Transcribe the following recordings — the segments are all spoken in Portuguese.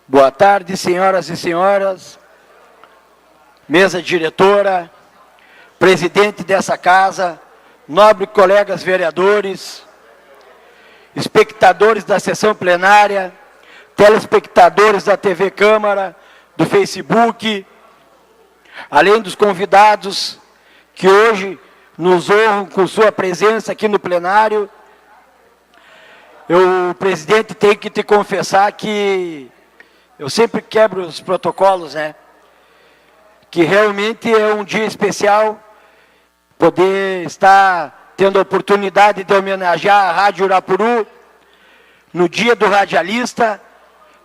Boa tarde, senhoras e senhores, mesa diretora, presidente dessa casa, nobres colegas vereadores, espectadores da sessão plenária, telespectadores da TV Câmara, do Facebook, além dos convidados que hoje nos honram com sua presença aqui no plenário. Eu, presidente, tenho que te confessar que eu sempre quebro os protocolos, né? Que realmente é um dia especial poder estar tendo a oportunidade de homenagear a Rádio Irapuru no dia do radialista,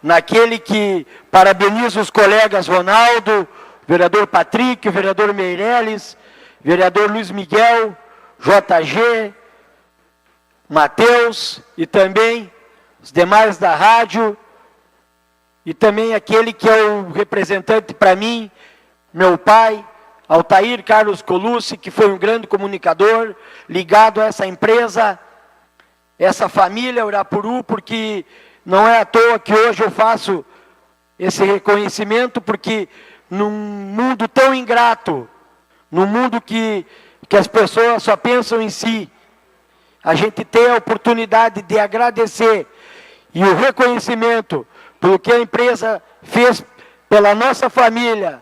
naquele que parabeniza os colegas Ronaldo, vereador Patrick, vereador Meirelles, vereador Luiz Miguel, JG, Matheus e também os demais da rádio, e também aquele que é o representante para mim, meu pai, Altair Carlos Colucci, que foi um grande comunicador, ligado a essa empresa, essa família Irapuru, porque não é à toa que hoje eu faço esse reconhecimento, porque num mundo tão ingrato, num mundo que as pessoas só pensam em si, a gente tem a oportunidade de agradecer e o reconhecimento pelo que a empresa fez pela nossa família,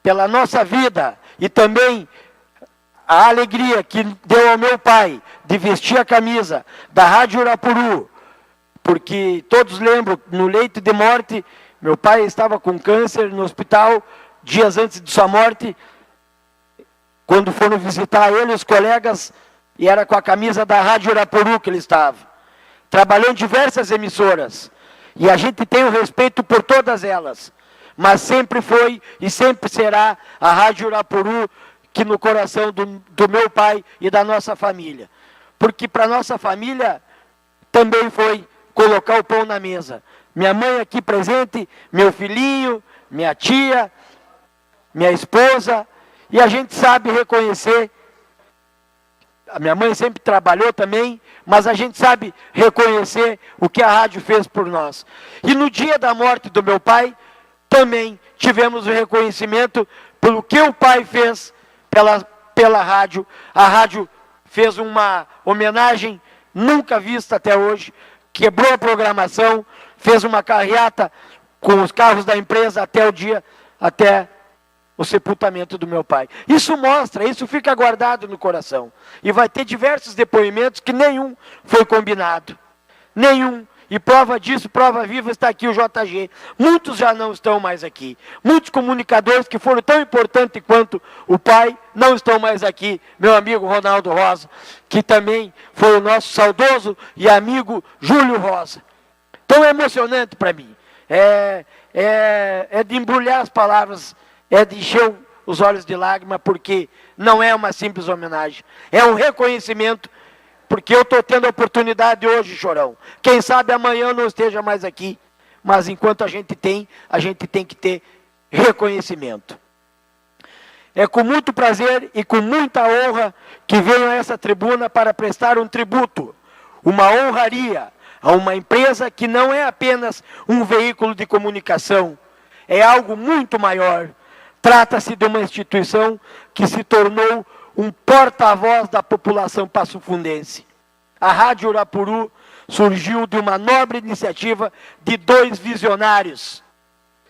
pela nossa vida, e também a alegria que deu ao meu pai de vestir a camisa da Rádio Irapuru, porque todos lembram, no leito de morte, meu pai estava com câncer no hospital, dias antes de sua morte, quando foram visitar ele, os colegas, e era com a camisa da Rádio Irapuru que ele estava. Trabalhou em diversas emissoras, e a gente tem o respeito por todas elas, mas sempre foi e sempre será a Rádio Irapuru que no coração do meu pai e da nossa família. Porque para nossa família também foi colocar o pão na mesa. Minha mãe aqui presente, meu filhinho, minha tia, minha esposa, e a gente sabe reconhecer. A minha mãe sempre trabalhou também, mas a gente sabe reconhecer o que a rádio fez por nós. E no dia da morte do meu pai, também tivemos o reconhecimento pelo que o pai fez pela rádio. A rádio fez uma homenagem nunca vista até hoje, quebrou a programação, fez uma carreata com os carros da empresa até o sepultamento do meu pai. Isso mostra, isso fica guardado no coração. E vai ter diversos depoimentos que nenhum foi combinado. Nenhum. E prova disso, prova viva, está aqui o JG. Muitos já não estão mais aqui. Muitos comunicadores que foram tão importantes quanto o pai não estão mais aqui. Meu amigo Ronaldo Rosa, que também foi o nosso saudoso e amigo Júlio Rosa. Tão emocionante para mim. É de embrulhar as palavras, é de encher os olhos de lágrima, porque não é uma simples homenagem. É um reconhecimento, porque eu estou tendo a oportunidade hoje, Chorão. Quem sabe amanhã eu não esteja mais aqui, mas enquanto a gente tem que ter reconhecimento. É com muito prazer e com muita honra que venho a essa tribuna para prestar um tributo, uma honraria a uma empresa que não é apenas um veículo de comunicação, é algo muito maior. Trata-se de uma instituição que se tornou um porta-voz da população passofundense. A Rádio Irapuru surgiu de uma nobre iniciativa de dois visionários,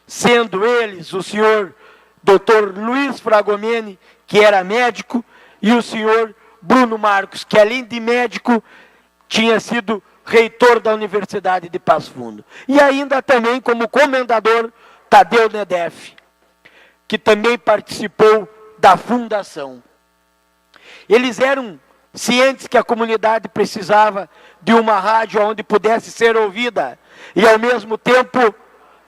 sendo eles o senhor Dr. Luiz Fragomeni, que era médico, e o senhor Bruno Marcos, que além de médico, tinha sido reitor da Universidade de Passo Fundo. E ainda também como comendador Tadeu Nedef, que também participou da fundação. Eles eram cientes que a comunidade precisava de uma rádio onde pudesse ser ouvida e, ao mesmo tempo,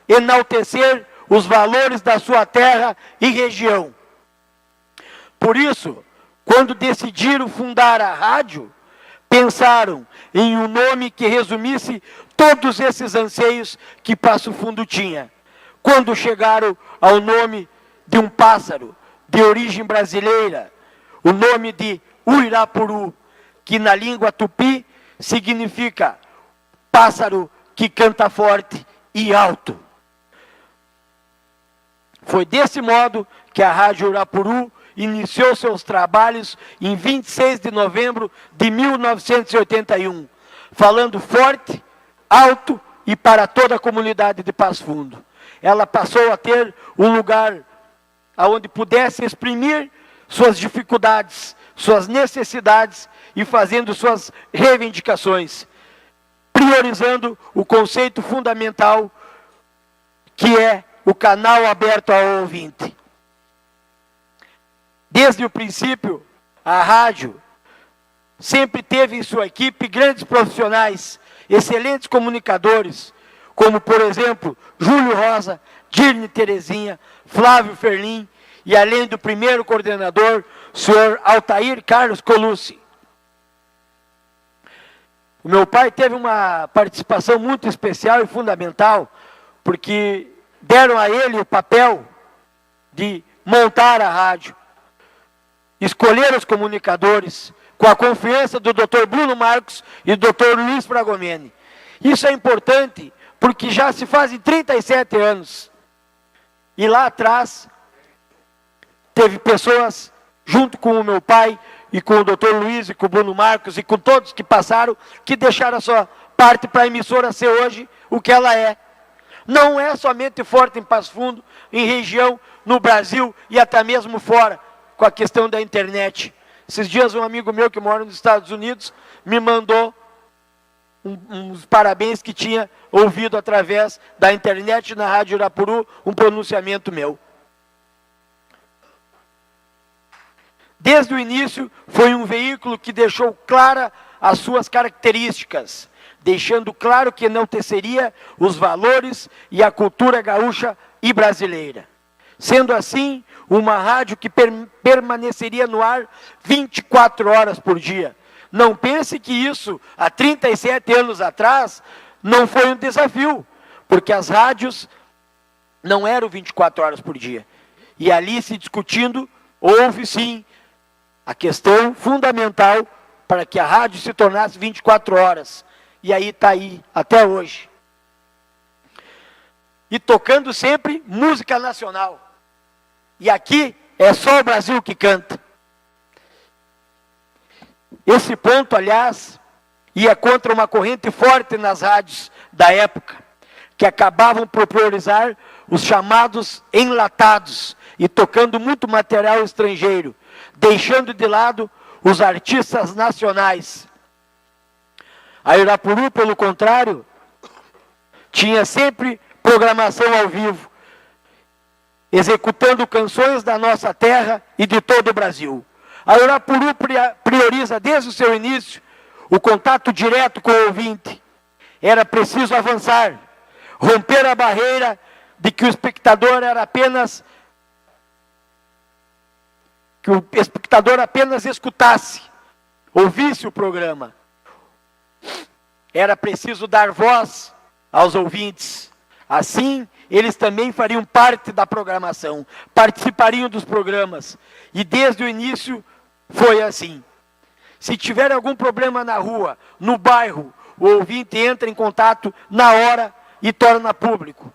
enaltecer os valores da sua terra e região. Por isso, quando decidiram fundar a rádio, pensaram em um nome que resumisse todos esses anseios que Passo Fundo tinha. Quando chegaram ao nome de um pássaro de origem brasileira, o nome de Uirapuru, que na língua tupi significa pássaro que canta forte e alto. Foi desse modo que a Rádio Irapuru iniciou seus trabalhos em 26 de novembro de 1981, falando forte, alto e para toda a comunidade de Passo Fundo. Ela passou a ter um lugar onde pudesse exprimir suas dificuldades, suas necessidades e fazendo suas reivindicações, priorizando o conceito fundamental que é o canal aberto ao ouvinte. Desde o princípio, a rádio sempre teve em sua equipe grandes profissionais, excelentes comunicadores, como, por exemplo, Júlio Rosa, Dirne Terezinha, Flávio Ferlim, e além do primeiro coordenador, o senhor Altair Carlos Colucci. O meu pai teve uma participação muito especial e fundamental, porque deram a ele o papel de montar a rádio, escolher os comunicadores, com a confiança do Dr. Bruno Marcos e do Dr. Luiz Fragomeni. Isso é importante, porque já se fazem 37 anos. E lá atrás, teve pessoas, junto com o meu pai, e com o Dr. Luiz, e com o Bruno Marcos, e com todos que passaram, que deixaram a sua parte para a emissora ser hoje o que ela é. Não é somente forte em Passo Fundo, em região, no Brasil e até mesmo fora, com a questão da internet. Esses dias um amigo meu que mora nos Estados Unidos me mandou uns parabéns que tinha ouvido através da internet na Rádio Irapuru, um pronunciamento meu. Desde o início, foi um veículo que deixou clara as suas características, deixando claro que enalteceria os valores e a cultura gaúcha e brasileira. Sendo assim, uma rádio que permaneceria no ar 24 horas por dia. Não pense que isso, há 37 anos atrás, não foi um desafio, porque as rádios não eram 24 horas por dia. E ali se discutindo, houve sim a questão fundamental para que a rádio se tornasse 24 horas. E aí está aí, até hoje. E tocando sempre música nacional. E aqui é só o Brasil que canta. Esse ponto, aliás, ia contra uma corrente forte nas rádios da época, que acabavam por priorizar os chamados enlatados e tocando muito material estrangeiro, deixando de lado os artistas nacionais. A Irapuru, pelo contrário, tinha sempre programação ao vivo, executando canções da nossa terra e de todo o Brasil. A Irapuru prioriza desde o seu início o contato direto com o ouvinte. Era preciso avançar, romper a barreira de que o espectador apenas escutasse, ouvisse o programa. Era preciso dar voz aos ouvintes. Assim, eles também fariam parte da programação, participariam dos programas. E desde o início foi assim. Se tiver algum problema na rua, no bairro, o ouvinte entra em contato na hora e torna público.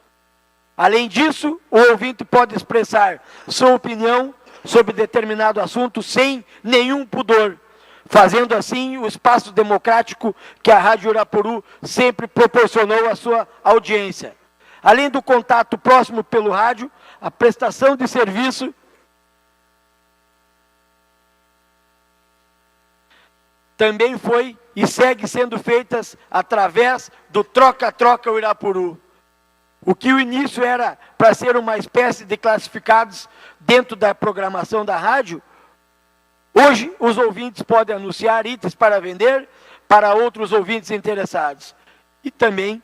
Além disso, o ouvinte pode expressar sua opinião sobre determinado assunto sem nenhum pudor, fazendo assim o espaço democrático que a Rádio Irapuru sempre proporcionou à sua audiência. Além do contato próximo pelo rádio, a prestação de serviço também foi e segue sendo feitas através do Troca-Troca Irapuru. O que o início era para ser uma espécie de classificados dentro da programação da rádio, hoje os ouvintes podem anunciar itens para vender para outros ouvintes interessados. E também,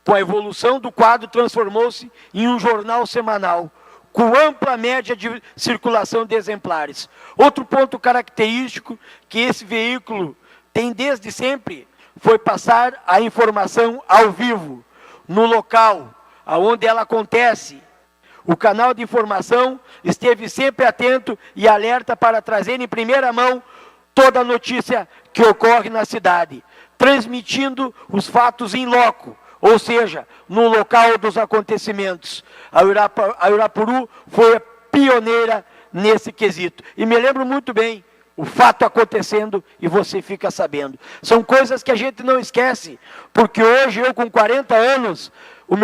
com a evolução do quadro, transformou-se em um jornal semanal, com ampla média de circulação de exemplares. Outro ponto característico que esse veículo tem desde sempre foi passar a informação ao vivo, no local onde ela acontece. O canal de informação esteve sempre atento e alerta para trazer em primeira mão toda a notícia que ocorre na cidade, transmitindo os fatos em loco, ou seja, no local dos acontecimentos. A Irapuru foi a pioneira nesse quesito. E me lembro muito bem, o fato acontecendo e você fica sabendo. São coisas que a gente não esquece, porque hoje eu com 40 anos, eu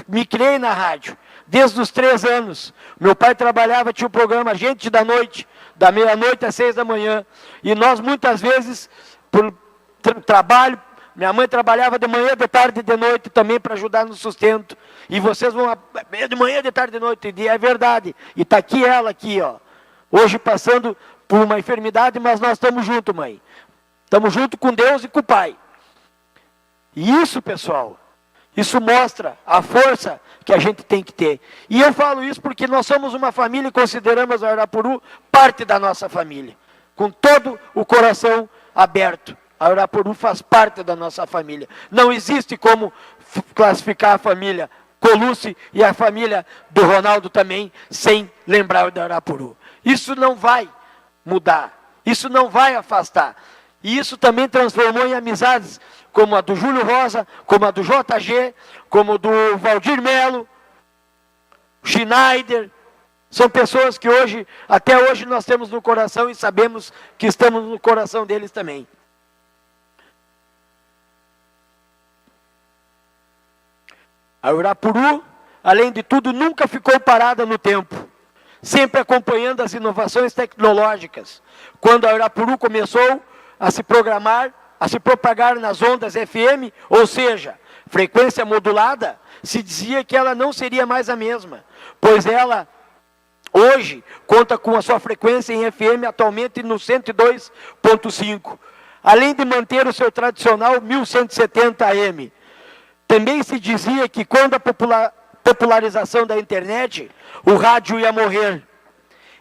me criei na rádio, desde os 3 anos. Meu pai trabalhava, tinha o programa Gente da Noite, da meia-noite às 6 da manhã. E nós muitas vezes, por trabalho, minha mãe trabalhava de manhã, de tarde e de noite também para ajudar no sustento. E vocês vão de manhã, de tarde e de noite. E é verdade. E está aqui ela, aqui, ó. Hoje passando por uma enfermidade, mas nós estamos juntos, mãe. Estamos juntos com Deus e com o Pai. E isso, pessoal, isso mostra a força que a gente tem que ter. E eu falo isso porque nós somos uma família e consideramos a Irapuru parte da nossa família. Com todo o coração aberto. A Irapuru faz parte da nossa família. Não existe como classificar a família Colucci e a família do Ronaldo também sem lembrar da Irapuru. Isso não vai mudar. Isso não vai afastar. E isso também transformou em amizades como a do Júlio Rosa, como a do JG, como do Valdir Melo, Schneider. São pessoas que hoje, até hoje nós temos no coração e sabemos que estamos no coração deles também. A Irapuru, além de tudo, nunca ficou parada no tempo, sempre acompanhando as inovações tecnológicas. Quando a Irapuru começou a se programar, a se propagar nas ondas FM, ou seja, frequência modulada, se dizia que ela não seria mais a mesma, pois ela hoje conta com a sua frequência em FM atualmente no 102.5, além de manter o seu tradicional 1170 AM. Também se dizia que quando a popularização da internet, o rádio ia morrer.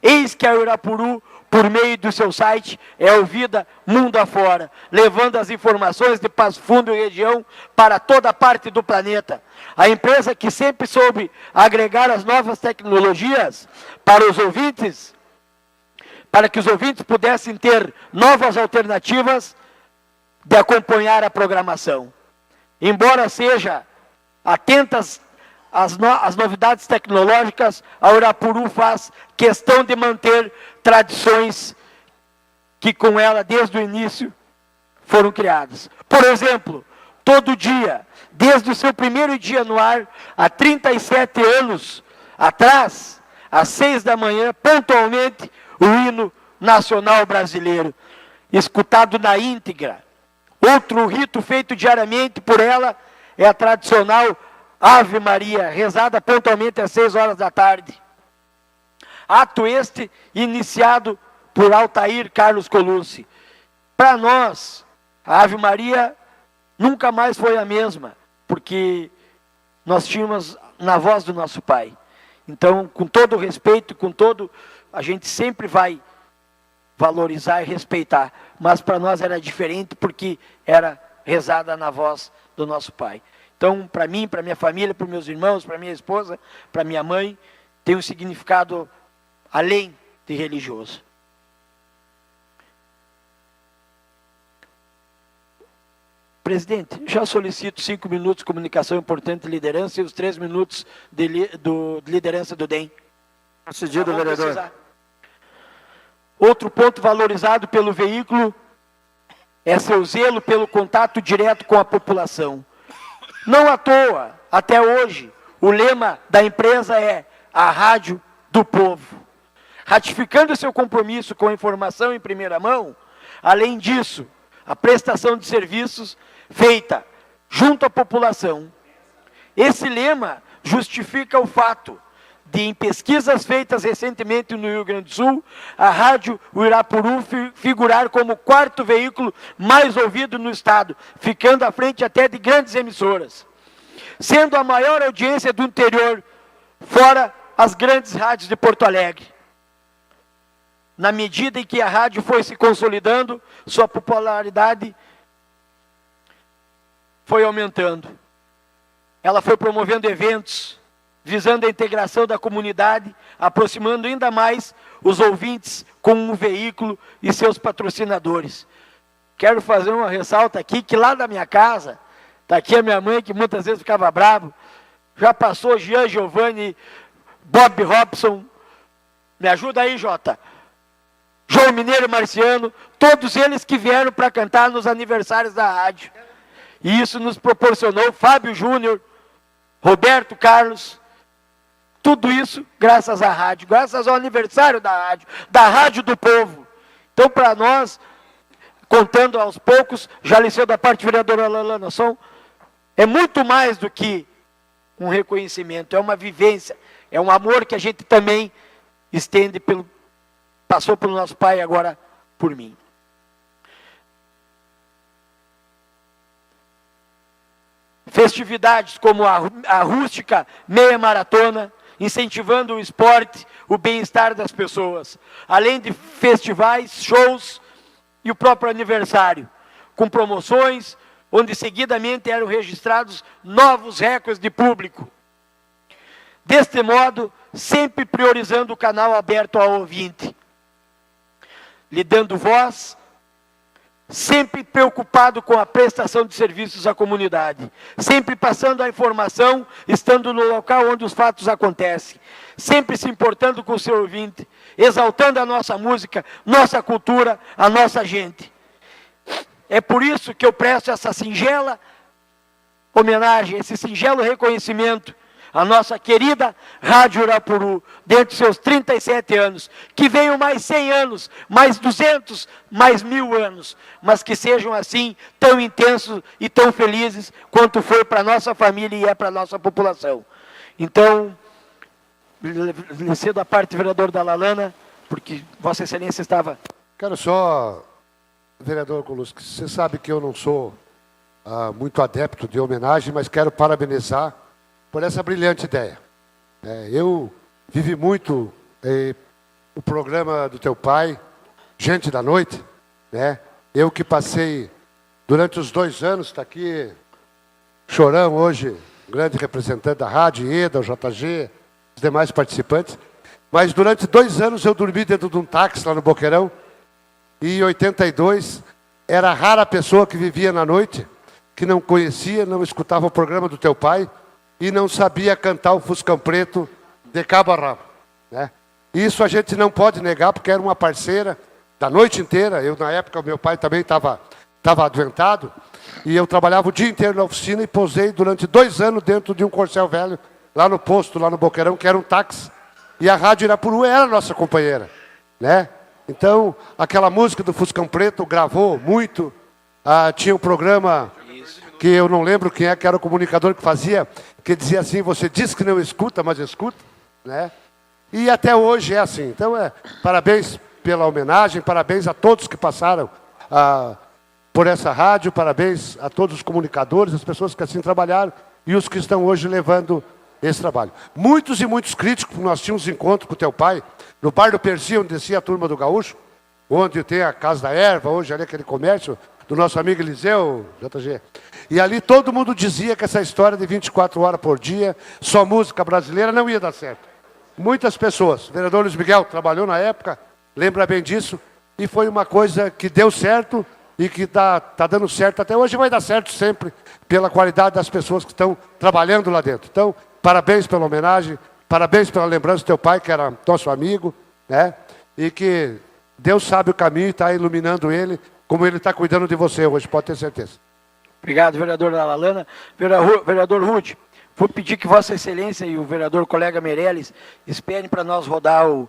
Eis que a Irapuru, por meio do seu site, é ouvida mundo afora, levando as informações de Passo Fundo e região para toda parte do planeta. A empresa que sempre soube agregar as novas tecnologias para os ouvintes, para que os ouvintes pudessem ter novas alternativas de acompanhar a programação. Embora seja atentas às novidades tecnológicas, a Irapuru faz questão de manter tradições que com ela, desde o início, foram criadas. Por exemplo, todo dia, desde o seu primeiro dia no ar, há 37 anos atrás, às 6 da manhã, pontualmente, o hino nacional brasileiro, escutado na íntegra. Outro rito feito diariamente por ela é a tradicional Ave Maria, rezada pontualmente às 6 horas da tarde. Ato este iniciado por Altair Carlos Colucci. Para nós, a Ave Maria nunca mais foi a mesma, porque nós tínhamos na voz do nosso Pai. Então, com todo o respeito, a gente sempre vai valorizar e respeitar, mas para nós era diferente porque era rezada na voz do nosso Pai. Então, para mim, para minha família, para meus irmãos, para minha esposa, para minha mãe, tem um significado além de religioso. Presidente, já solicito 5 minutos de comunicação importante de liderança e os 3 minutos de liderança do DEM. Concedido, vereador. Precisar. Outro ponto valorizado pelo veículo é seu zelo pelo contato direto com a população. Não à toa, até hoje, o lema da empresa é a rádio do povo. Ratificando seu compromisso com a informação em primeira mão, além disso, a prestação de serviços feita junto à população. Esse lema justifica o fato de, em pesquisas feitas recentemente no Rio Grande do Sul, a rádio Irapuru figurar como o 4º veículo mais ouvido no estado, ficando à frente até de grandes emissoras. Sendo a maior audiência do interior, fora as grandes rádios de Porto Alegre. Na medida em que a rádio foi se consolidando, sua popularidade foi aumentando. Ela foi promovendo eventos, visando a integração da comunidade, aproximando ainda mais os ouvintes com o veículo e seus patrocinadores. Quero fazer uma ressalta aqui, que lá da minha casa, está aqui a minha mãe, que muitas vezes ficava bravo, já passou Jean Giovanni, Bob Robson, me ajuda aí, Jota. João Mineiro Marciano, todos eles que vieram para cantar nos aniversários da rádio. E isso nos proporcionou Fábio Júnior, Roberto Carlos, tudo isso graças à rádio, graças ao aniversário da Rádio do Povo. Então, para nós, contando aos poucos, já liceu da parte vereadora Lalana, é muito mais do que um reconhecimento, é uma vivência, é um amor que a gente também estende passou pelo nosso pai, agora por mim. Festividades como a rústica meia maratona, incentivando o esporte, o bem-estar das pessoas. Além de festivais, shows e o próprio aniversário, com promoções, onde seguidamente eram registrados novos recordes de público. Deste modo, sempre priorizando o canal aberto ao ouvinte, lhe dando voz, sempre preocupado com a prestação de serviços à comunidade, sempre passando a informação, estando no local onde os fatos acontecem, sempre se importando com o seu ouvinte, exaltando a nossa música, nossa cultura, a nossa gente. É por isso que eu presto essa singela homenagem, esse singelo reconhecimento à nossa querida Rádio Irapuru, dentro de seus 37 anos, que venham mais 100 anos, mais 200, mais 1000 anos, mas que sejam assim, tão intensos e tão felizes, quanto foi para a nossa família e é para a nossa população. Então, cedo a parte, vereador da Lalana, porque Vossa Excelência estava... Quero só, vereador Colucci, você sabe que eu não sou muito adepto de homenagem, mas quero parabenizar por essa brilhante ideia. Eu vivi muito o programa do teu pai, Gente da Noite, né? Eu que passei durante os 2 anos, está aqui Chorão hoje, grande representante da rádio, Eda, o JG, os demais participantes, mas durante 2 anos eu dormi dentro de um táxi lá no Boqueirão, e em 82 era rara a pessoa que vivia na noite, que não conhecia, não escutava o programa do teu pai, e não sabia cantar o Fuscão Preto de cabo a rabo, né? Isso a gente não pode negar, porque era uma parceira da noite inteira. Eu, na época, o meu pai também estava adoentado, e eu trabalhava o dia inteiro na oficina e posei durante 2 anos dentro de um Corcel velho, lá no posto, lá no Boqueirão, que era um táxi, e a Rádio Irapuru era a nossa companheira, né? Então, aquela música do Fuscão Preto gravou muito, tinha um programa... que eu não lembro quem é que era o comunicador que fazia, que dizia assim: você diz que não escuta, mas escuta, né? E até hoje é assim. Então, parabéns pela homenagem, parabéns a todos que passaram por essa rádio, parabéns a todos os comunicadores, as pessoas que assim trabalharam e os que estão hoje levando esse trabalho. Muitos e muitos críticos, nós tínhamos encontro com o teu pai, no Bar do Percy, onde descia a turma do Gaúcho, onde tem a Casa da Erva, hoje ali aquele comércio do nosso amigo Eliseu, JG. E ali todo mundo dizia que essa história de 24 horas por dia, só música brasileira, não ia dar certo. Muitas pessoas, o vereador Luiz Miguel trabalhou na época, lembra bem disso, e foi uma coisa que deu certo e que tá dando certo até hoje, vai dar certo sempre, pela qualidade das pessoas que estão trabalhando lá dentro. Então, parabéns pela homenagem, parabéns pela lembrança do teu pai, que era nosso amigo, né? E que Deus sabe o caminho e está iluminando ele, como ele está cuidando de você hoje, pode ter certeza. Obrigado, vereador da Lalana. Vereador Rude, vou pedir que Vossa Excelência e o vereador colega Meirelles esperem para nós rodar o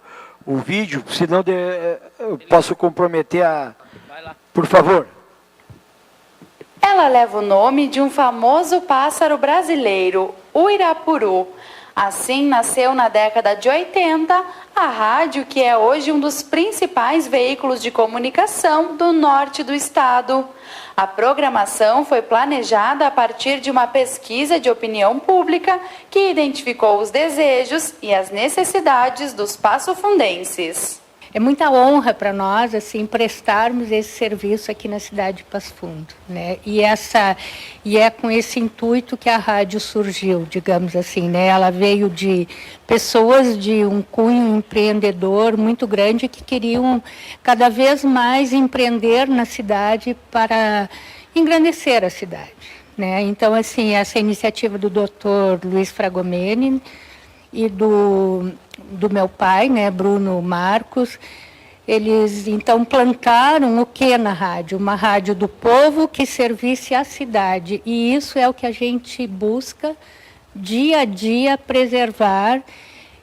vídeo, senão eu posso comprometer a... Por favor. Ela leva o nome de um famoso pássaro brasileiro, o irapuru. Assim, nasceu na década de 80 a rádio, que é hoje um dos principais veículos de comunicação do norte do estado. A programação foi planejada a partir de uma pesquisa de opinião pública que identificou os desejos e as necessidades dos passofundenses. É muita honra para nós, assim, prestarmos esse serviço aqui na cidade de Passo Fundo, né? E é com esse intuito que a rádio surgiu, digamos assim, né? Ela veio de pessoas de um cunho empreendedor muito grande que queriam cada vez mais empreender na cidade para engrandecer a cidade, né? Então, assim, essa iniciativa do Dr. Luiz Fragomeni e do meu pai, né, Bruno Marcos, eles então plantaram o que na rádio? Uma rádio do povo que servisse à cidade. E isso é o que a gente busca dia a dia preservar,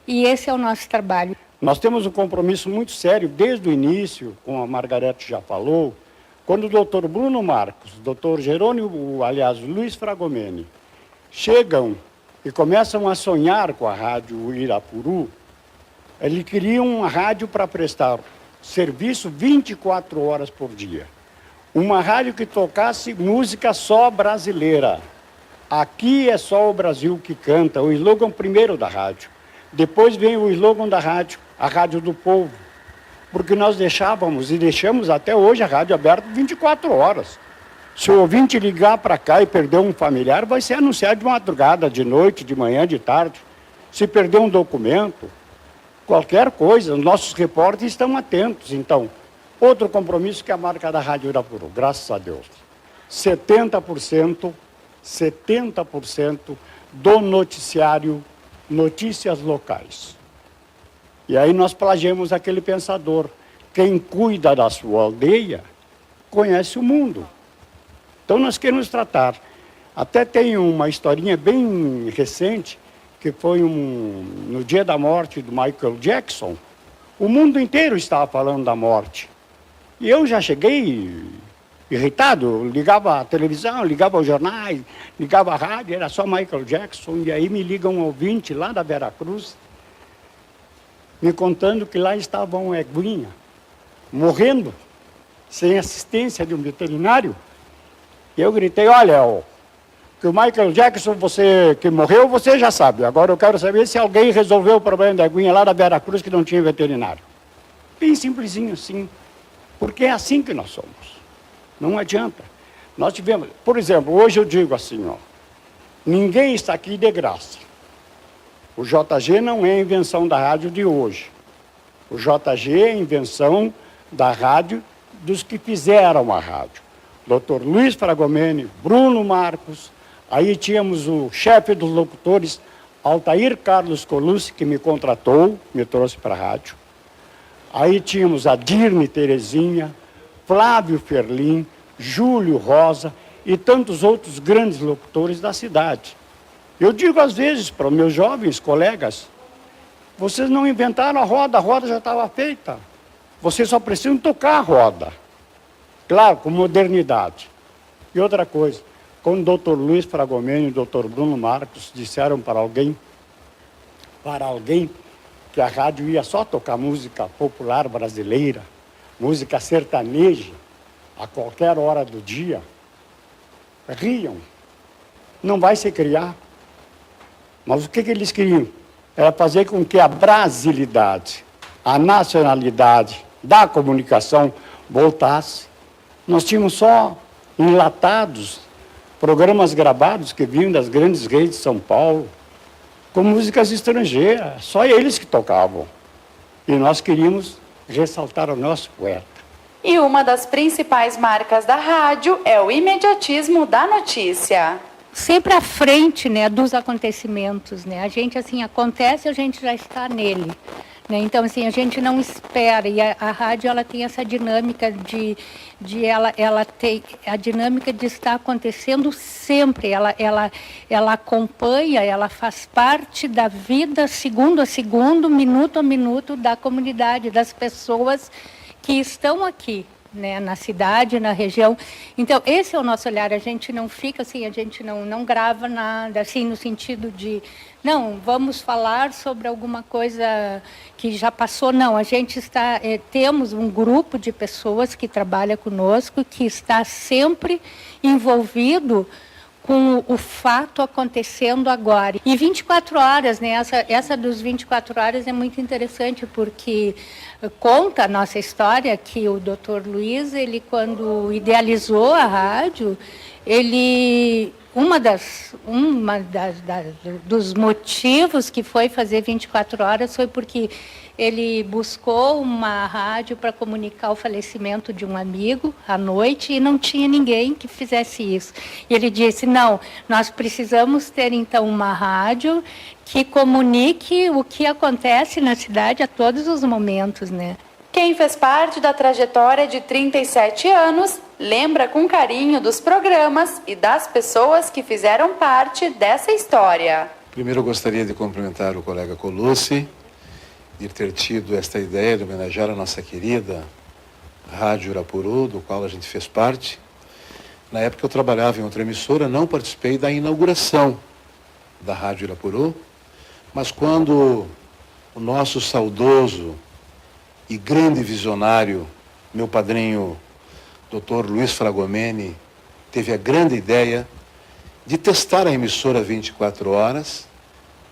e esse é o nosso trabalho. Nós temos um compromisso muito sério desde o início, como a Margarete já falou, quando o doutor Bruno Marcos, o doutor Jerônimo, aliás, Luiz Fragomeni, chegam e começam a sonhar com a rádio Irapuru, eles queriam uma rádio para prestar serviço 24 horas por dia. Uma rádio que tocasse música só brasileira. Aqui é só o Brasil que canta, o slogan primeiro da rádio. Depois vem o slogan da rádio, a rádio do povo. Porque nós deixávamos e deixamos até hoje a rádio aberta 24 horas. Se o ouvinte ligar para cá e perder um familiar, vai ser anunciado de madrugada, de noite, de manhã, de tarde. Se perder um documento, qualquer coisa, os nossos repórteres estão atentos. Então, outro compromisso que é a marca da Rádio Irapuru, graças a Deus. 70% do noticiário, notícias locais. E aí nós plagiamos aquele pensador. Quem cuida da sua aldeia, conhece o mundo. Então nós queremos tratar. Até tem uma historinha bem recente, que foi no dia da morte do Michael Jackson. O mundo inteiro estava falando da morte. E eu já cheguei irritado, ligava a televisão, ligava os jornais, ligava a rádio, era só Michael Jackson. E aí me liga um ouvinte lá da Veracruz, me contando que lá estava um eguinha, morrendo, sem assistência de um veterinário. E eu gritei, olha, que o Michael Jackson, você que morreu, você já sabe. Agora eu quero saber se alguém resolveu o problema da eguinha lá da Veracruz que não tinha veterinário. Bem simplesinho assim, porque é assim que nós somos. Não adianta. Nós tivemos, por exemplo, hoje eu digo assim, ninguém está aqui de graça. O JG não é invenção da rádio de hoje. O JG é invenção da rádio dos que fizeram a rádio. Dr. Luiz Fragomeni, Bruno Marcos, aí tínhamos o chefe dos locutores, Altair Carlos Colucci, que me contratou, me trouxe para a rádio. Aí tínhamos a Dirne Terezinha, Flávio Ferlim, Júlio Rosa e tantos outros grandes locutores da cidade. Eu digo às vezes para os meus jovens colegas, vocês não inventaram a roda já estava feita. Vocês só precisam tocar a roda. Claro, com modernidade. E outra coisa, quando o Dr. Luiz Fragomeni e o Dr. Bruno Marcos disseram para alguém que a rádio ia só tocar música popular brasileira, música sertaneja, a qualquer hora do dia, riam. Não vai se criar. Mas o que eles queriam? Era fazer com que a brasilidade, a nacionalidade da comunicação voltasse. Nós tínhamos só enlatados, programas gravados que vinham das grandes redes de São Paulo, com músicas estrangeiras, só eles que tocavam. E nós queríamos ressaltar o nosso poeta. E uma das principais marcas da rádio é o imediatismo da notícia. Sempre à frente, né, dos acontecimentos, né? A gente, assim, acontece, a gente já está nele. Né? Então, assim, a gente não espera, e a rádio ela tem essa dinâmica ela tem a dinâmica de estar acontecendo sempre, ela acompanha, ela faz parte da vida segundo a segundo, minuto a minuto da comunidade, das pessoas que estão aqui, né, na cidade, na região. Então, esse é o nosso olhar, a gente não fica assim, a gente não grava nada, assim, no sentido de, não, vamos falar sobre alguma coisa que já passou, não, a gente está, temos um grupo de pessoas que trabalha conosco, que está sempre envolvido com o fato acontecendo agora. E 24 horas, né? Essa dos 24 horas é muito interessante, porque conta a nossa história que o Dr. Luiz, ele quando idealizou a rádio, ele dos motivos que foi fazer 24 horas foi porque ele buscou uma rádio para comunicar o falecimento de um amigo à noite e não tinha ninguém que fizesse isso. E ele disse, não, nós precisamos ter então uma rádio que comunique o que acontece na cidade a todos os momentos, né? Quem fez parte da trajetória de 37 anos lembra com carinho dos programas e das pessoas que fizeram parte dessa história. Primeiro eu gostaria de cumprimentar o colega Colucci, de ter tido esta ideia de homenagear a nossa querida Rádio Irapuru, do qual a gente fez parte. Na época eu trabalhava em outra emissora, não participei da inauguração da Rádio Irapuru, mas quando o nosso saudoso e grande visionário, meu padrinho, Dr. Luiz Fragomeni, teve a grande ideia de testar a emissora 24 horas,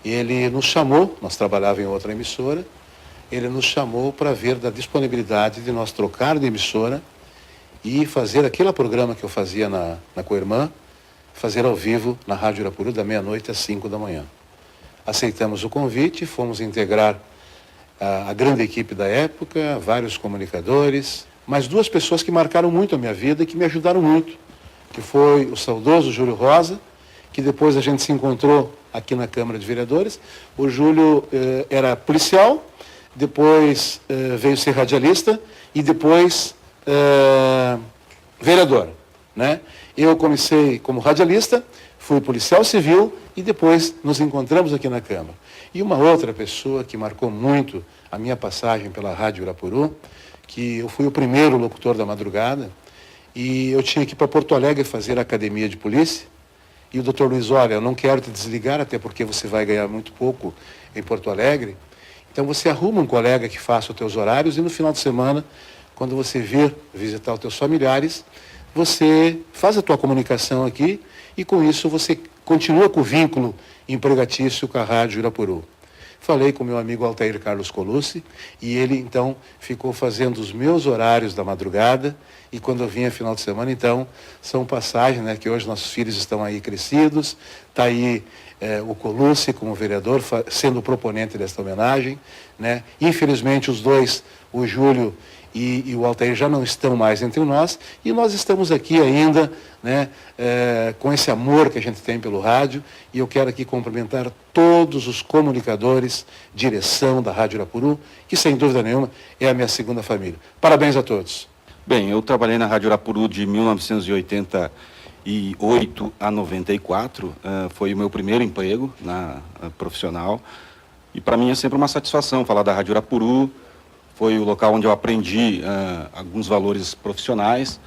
ele nos chamou, nós trabalhávamos em outra emissora, ele nos chamou para ver da disponibilidade de nós trocar de emissora e fazer aquele programa que eu fazia na Coirmã, fazer ao vivo na Rádio Irapuru da meia-noite às 5 da manhã. Aceitamos o convite, fomos integrar a grande equipe da época, vários comunicadores, mas duas pessoas que marcaram muito a minha vida e que me ajudaram muito, que foi o saudoso Júlio Rosa, que depois a gente se encontrou aqui na Câmara de Vereadores. O Júlio era policial, depois veio ser radialista e depois vereador, né? Eu comecei como radialista, fui policial civil e depois nos encontramos aqui na Câmara. E uma outra pessoa que marcou muito a minha passagem pela Rádio Irapuru, que eu fui o primeiro locutor da madrugada, e eu tinha que ir para Porto Alegre fazer a academia de polícia, e o doutor Luiz, olha, eu não quero te desligar, até porque você vai ganhar muito pouco em Porto Alegre, então você arruma um colega que faça os teus horários, e no final de semana, quando você vir visitar os teus familiares, você faz a tua comunicação aqui, e com isso você continua com o vínculo empregatício com a Rádio Irapuru. Falei com meu amigo Altair Carlos Colucci e ele então ficou fazendo os meus horários da madrugada e quando eu vinha final de semana, então, são passagens, né, que hoje nossos filhos estão aí crescidos, está aí o Colucci como vereador, sendo o proponente desta homenagem, né? Infelizmente os dois, o Júlio e o Altair já não estão mais entre nós e nós estamos aqui ainda, né, com esse amor que a gente tem pelo rádio e eu quero aqui cumprimentar todos os comunicadores, direção da Rádio Irapuru, que sem dúvida nenhuma é a minha segunda família. Parabéns a todos. Bem, eu trabalhei na Rádio Irapuru de 1988 a 94, foi o meu primeiro emprego profissional e para mim é sempre uma satisfação falar da Rádio Irapuru. Foi o local onde eu aprendi alguns valores profissionais.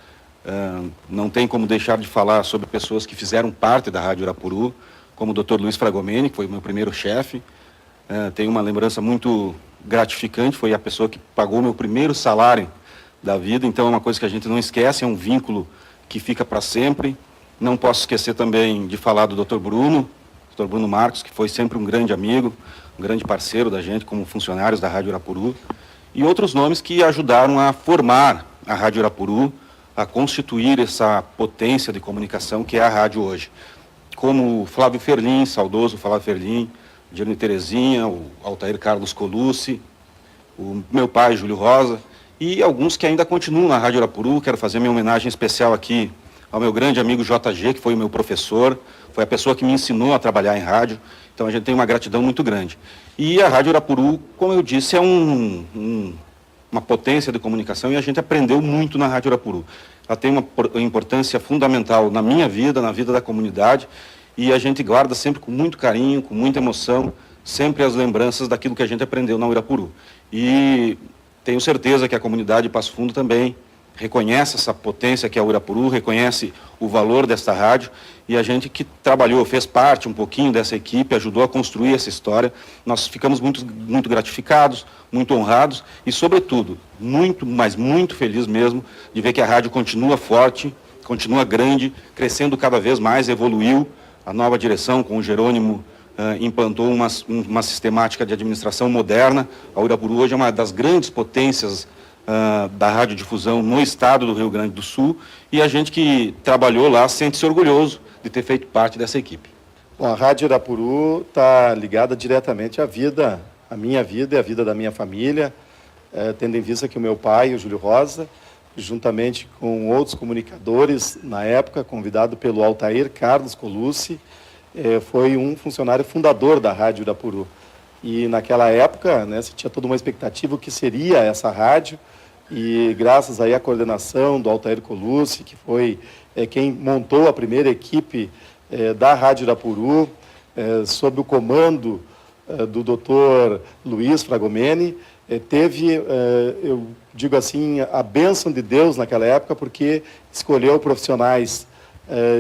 Não tem como deixar de falar sobre pessoas que fizeram parte da Rádio Irapuru, como o Dr. Luiz Fragomeni, que foi o meu primeiro chefe. Tenho uma lembrança muito gratificante, foi a pessoa que pagou o meu primeiro salário da vida, então é uma coisa que a gente não esquece, é um vínculo que fica para sempre. Não posso esquecer também de falar do Dr. Bruno Marcos, que foi sempre um grande amigo, um grande parceiro da gente como funcionários da Rádio Irapuru. E outros nomes que ajudaram a formar a Rádio Irapuru, a constituir essa potência de comunicação que é a rádio hoje. Como Flávio Ferlin, saudoso Flávio Ferlin, Dirne Terezinha, o Altair Carlos Colucci, o meu pai, Júlio Rosa, e alguns que ainda continuam na Rádio Irapuru. Quero fazer minha homenagem especial aqui ao meu grande amigo JG, que foi o meu professor, foi a pessoa que me ensinou a trabalhar em rádio, então a gente tem uma gratidão muito grande. E a Rádio Irapuru, como eu disse, é uma potência de comunicação e a gente aprendeu muito na Rádio Irapuru. Ela tem uma importância fundamental na minha vida, na vida da comunidade, e a gente guarda sempre com muito carinho, com muita emoção, sempre as lembranças daquilo que a gente aprendeu na Irapuru. E tenho certeza que a comunidade de Passo Fundo também reconhece essa potência que é o Irapuru, reconhece o valor desta rádio, e a gente que trabalhou, fez parte um pouquinho dessa equipe, ajudou a construir essa história, nós ficamos muito gratificados, muito honrados e, sobretudo, muito, mas muito feliz mesmo de ver que a rádio continua forte, continua grande, crescendo cada vez mais, evoluiu. A nova direção com o Jerônimo implantou uma sistemática de administração moderna. A Irapuru hoje é uma das grandes potências da radiodifusão no estado do Rio Grande do Sul, e a gente que trabalhou lá sente-se orgulhoso de ter feito parte dessa equipe. Bom, a Rádio Irapuru está ligada diretamente à vida, à minha vida e à vida da minha família, tendo em vista que o meu pai, o Júlio Rosa, juntamente com outros comunicadores, na época, convidado pelo Altair Carlos Colucci, foi um funcionário fundador da Rádio Irapuru. E naquela época, né, se tinha toda uma expectativa do que seria essa rádio, e graças aí à coordenação do Altair Colucci, que foi quem montou a primeira equipe da Rádio Irapuru, sob o comando do Dr. Luiz Fragomeni, teve, eu digo assim, a bênção de Deus naquela época, porque escolheu profissionais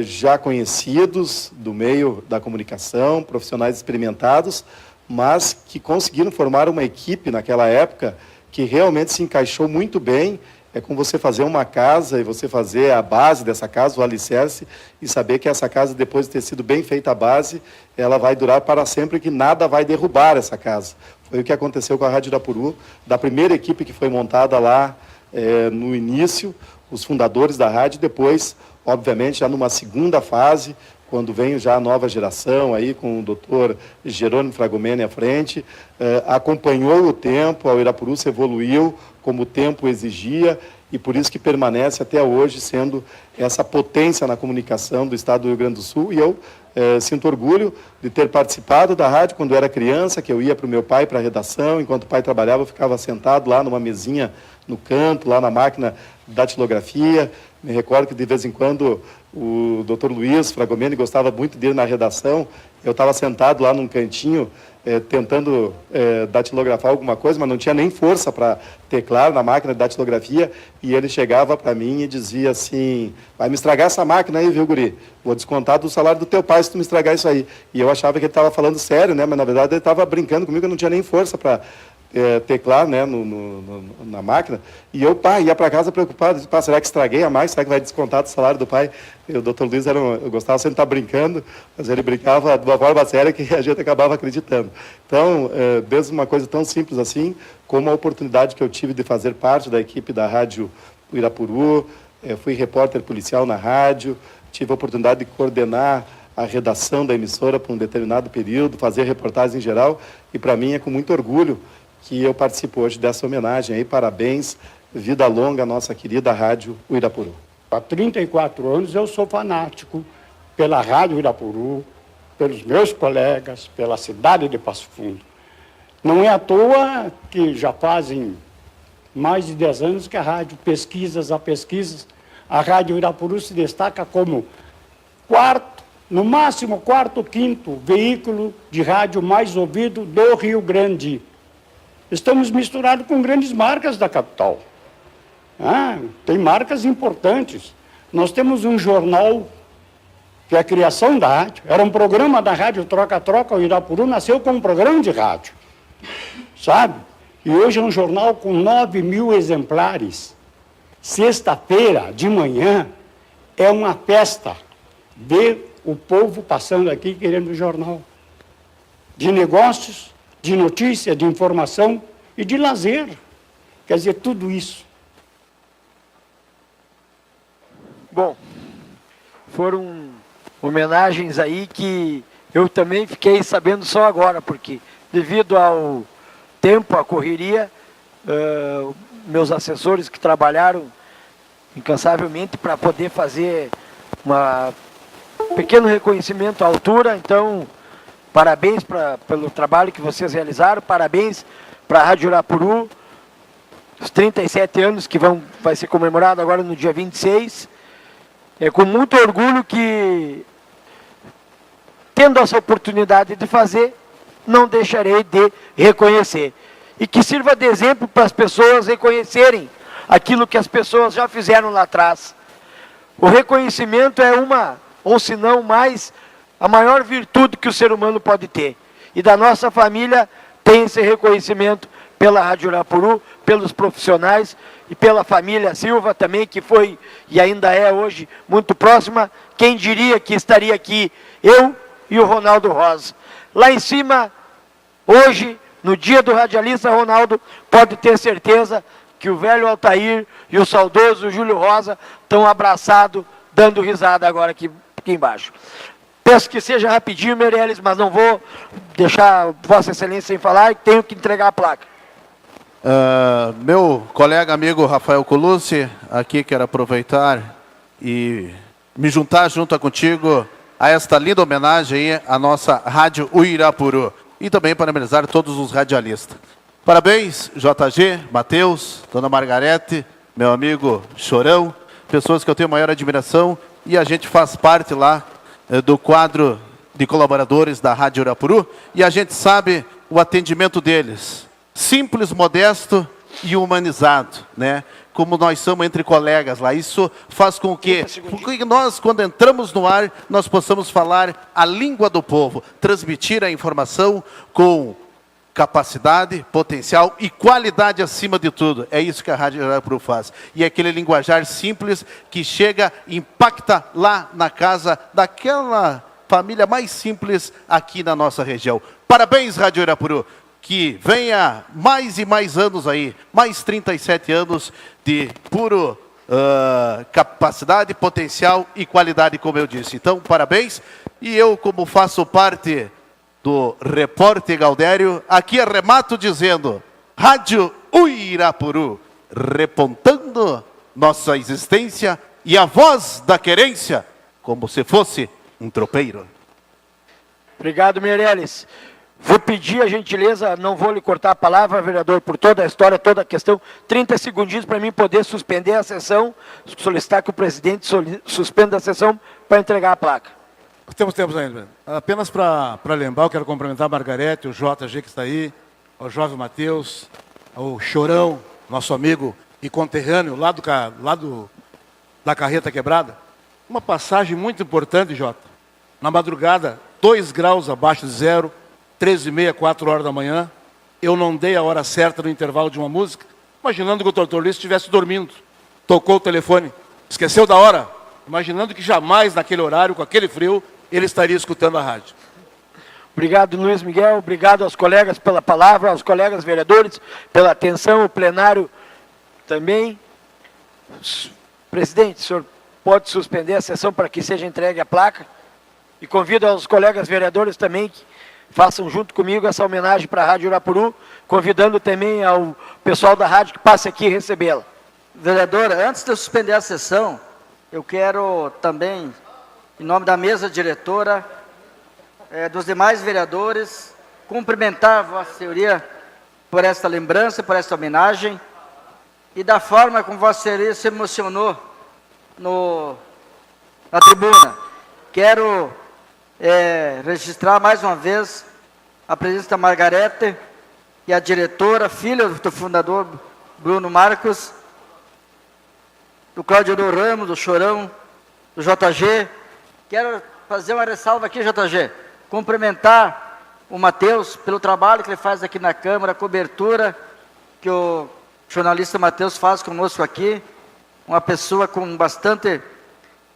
já conhecidos do meio da comunicação, profissionais experimentados, mas que conseguiram formar uma equipe naquela época que realmente se encaixou muito bem. É como você fazer uma casa e você fazer a base dessa casa, o alicerce, e saber que essa casa, depois de ter sido bem feita a base, ela vai durar para sempre, que nada vai derrubar essa casa. Foi o que aconteceu com a Rádio Irapuru, da primeira equipe que foi montada lá no início, os fundadores da rádio, depois, obviamente, já numa segunda fase, quando veio já a nova geração, aí com o doutor Jerônimo Fragomeni à frente, acompanhou o tempo, a Irapuru se evoluiu como o tempo exigia, e por isso que permanece até hoje sendo essa potência na comunicação do estado do Rio Grande do Sul. E eu sinto orgulho de ter participado da rádio quando eu era criança, que eu ia para o meu pai para a redação, enquanto o pai trabalhava, eu ficava sentado lá numa mesinha no canto, lá na máquina da datilografia. Me recordo que de vez em quando o Dr. Luiz Fragomeni gostava muito dele na redação. Eu estava sentado lá num cantinho, tentando datilografar alguma coisa, mas não tinha nem força para teclar na máquina de datilografia, e ele chegava para mim e dizia assim: vai me estragar essa máquina aí, viu, guri? Vou descontar do salário do teu pai se tu me estragar isso aí. E eu achava que ele estava falando sério, né? Mas na verdade ele estava brincando comigo, eu não tinha nem força para teclar, né, na máquina. E eu, ia para casa preocupado, disse, será que estraguei a máquina? Será que vai descontar do salário do pai? E o doutor Luiz, eu gostava sempre de estar brincando, mas ele brincava de uma forma séria que a gente acabava acreditando. Então, desde uma coisa tão simples assim, como a oportunidade que eu tive de fazer parte da equipe da Rádio Irapuru, fui repórter policial na rádio, tive a oportunidade de coordenar a redação da emissora por um determinado período, fazer reportagens em geral, e para mim é com muito orgulho que eu participo hoje dessa homenagem aí. Parabéns, vida longa à nossa querida Rádio Irapuru. Há 34 anos eu sou fanático pela Rádio Irapuru, pelos meus colegas, pela cidade de Passo Fundo. Não é à toa que já fazem mais de 10 anos que a rádio, pesquisas a pesquisas, a Rádio Irapuru se destaca como no máximo quarto, quinto veículo de rádio mais ouvido do Rio Grande. Estamos misturados com grandes marcas da capital. Tem marcas importantes. Nós temos um jornal, que é a criação da rádio. Era um programa da rádio Troca-Troca. O Irapuru nasceu como um programa de rádio. Sabe? E hoje é um jornal com 9.000 exemplares. Sexta-feira, de manhã, é uma festa. Ver o povo passando aqui querendo o jornal. De negócios, de notícia, de informação e de lazer. Quer dizer, tudo isso. Bom, foram homenagens aí que eu também fiquei sabendo só agora, porque devido ao tempo, à correria, meus assessores que trabalharam incansavelmente para poder fazer um pequeno reconhecimento à altura. Então, parabéns pelo trabalho que vocês realizaram, parabéns para a Rádio Irapuru, os 37 anos que vai ser comemorado agora no dia 26. É com muito orgulho que, tendo essa oportunidade de fazer, não deixarei de reconhecer. E que sirva de exemplo para as pessoas reconhecerem aquilo que as pessoas já fizeram lá atrás. O reconhecimento é ou se não mais, a maior virtude que o ser humano pode ter. E da nossa família tem esse reconhecimento pela Rádio Irapuru, pelos profissionais e pela família Silva também, que foi e ainda é hoje muito próxima. Quem diria que estaria aqui eu e o Ronaldo Rosa. Lá em cima, hoje, no dia do radialista Ronaldo, pode ter certeza que o velho Altair e o saudoso Júlio Rosa estão abraçados, dando risada agora aqui aqui embaixo. Peço que seja rapidinho, Meirelles, mas não vou deixar Vossa Excelência sem falar e tenho que entregar a placa. Meu colega amigo Rafael Colucci, aqui quero aproveitar e me juntar junto contigo a esta linda homenagem aí à nossa Rádio Uirapuru e também parabenizar todos os radialistas. Parabéns, JG, Matheus, Dona Margarete, meu amigo Chorão, pessoas que eu tenho maior admiração e a gente faz parte lá do quadro de colaboradores da Rádio Uirapuru e a gente sabe o atendimento deles. Simples, modesto e humanizado, né? Como nós somos entre colegas lá. Isso faz com que nós, quando entramos no ar, nós possamos falar a língua do povo, transmitir a informação com capacidade, potencial e qualidade acima de tudo. É isso que a Rádio Uirapuru faz. E é aquele linguajar simples que chega, impacta lá na casa daquela família mais simples aqui na nossa região. Parabéns, Rádio Uirapuru. Que venha mais e mais anos aí, mais 37 anos de puro capacidade, potencial e qualidade, como eu disse. Então, parabéns. E eu, como faço parte do Repórter Galdério, aqui arremato dizendo, Rádio Uirapuru, repontando nossa existência e a voz da querência, como se fosse um tropeiro. Obrigado, Meirelles. Vou pedir a gentileza, não vou lhe cortar a palavra, vereador, por toda a história, toda a questão, 30 segundinhos para mim poder suspender a sessão, solicitar que o presidente suspenda a sessão para entregar a placa. Temos tempo ainda. Apenas para lembrar, eu quero cumprimentar a Margarete, o JG que está aí, o jovem Matheus, o Chorão, nosso amigo e conterrâneo lá da Carreta Quebrada. Uma passagem muito importante, Jota. Na madrugada, 2 graus abaixo de zero, 13h30, 4 horas da manhã, eu não dei a hora certa no intervalo de uma música, imaginando que o doutor Luiz estivesse dormindo. Tocou o telefone, esqueceu da hora, imaginando que jamais naquele horário, com aquele frio, ele estaria escutando a rádio. Obrigado, Luiz Miguel, obrigado aos colegas pela palavra, aos colegas vereadores pela atenção, o plenário também. Presidente, o senhor pode suspender a sessão para que seja entregue a placa? E convido aos colegas vereadores também que façam junto comigo essa homenagem para a Rádio Uirapuru, convidando também ao pessoal da rádio que passe aqui recebê-la. Vereadora, antes de eu suspender a sessão, eu quero também, em nome da mesa diretora, dos demais vereadores, cumprimentar a Vossa Senhoria por esta lembrança, por esta homenagem, e da forma como Vossa Senhoria se emocionou na tribuna. Quero registrar mais uma vez a presença da Margarete e a diretora, filha do fundador Bruno Marcos, do Cláudio Ramos, do Chorão, do JG. Quero fazer uma ressalva aqui, JG, cumprimentar o Matheus pelo trabalho que ele faz aqui na Câmara, a cobertura que o jornalista Matheus faz conosco aqui, uma pessoa com bastante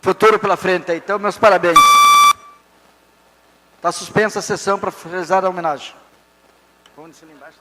futuro pela frente. Então, meus parabéns. Está suspensa a sessão para realizar a homenagem. Vamos descer lá embaixo.